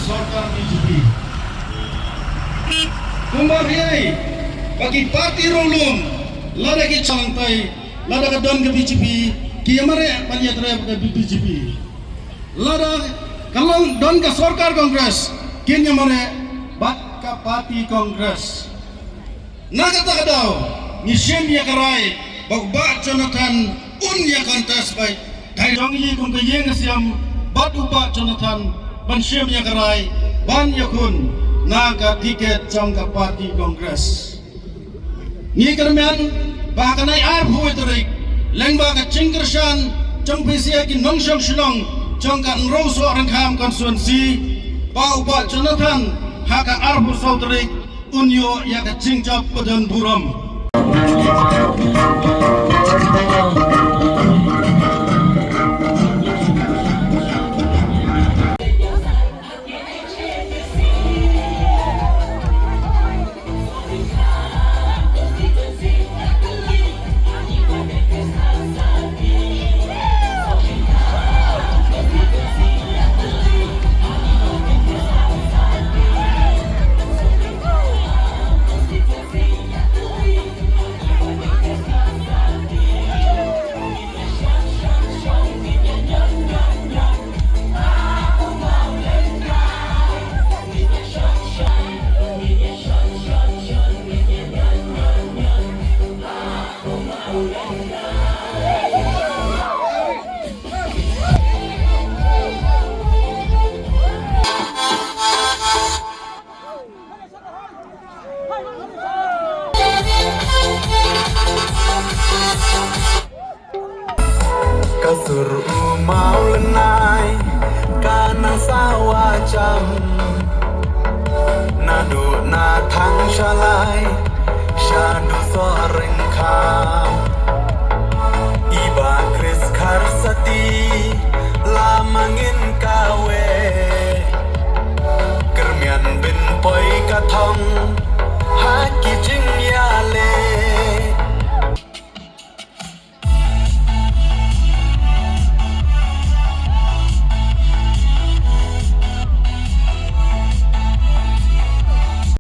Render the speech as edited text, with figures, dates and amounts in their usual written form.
sorkar BJP. Kumariai bagi parti rolum lada ki calantai lada ka don ke BJP ki amare panjat re ke BJP. Lada kalau don ka sorkar kongres kin amare bat ka parti kongres. Nakata kadau ni semia karai bagba Jonathan unya kontes bai dai dongi kong ke yeng siam batu ba Jonathan ban semia karai ban yakun naga tiket trong ka parti kongres. Ni kermian bakanai ar bhui terik lengba ka cingkersan trong PCA ki nongsong silong trong ka nroso rangkam konstituensi bau ba Jonathan haka ar bu sauterik unyo ya ka cingcap padan buram. Kasur mau lenai kana sawa jam nadu na thang shalai shadu soreng kham iba kris khar sati lamangin kawe kermian bin poi ka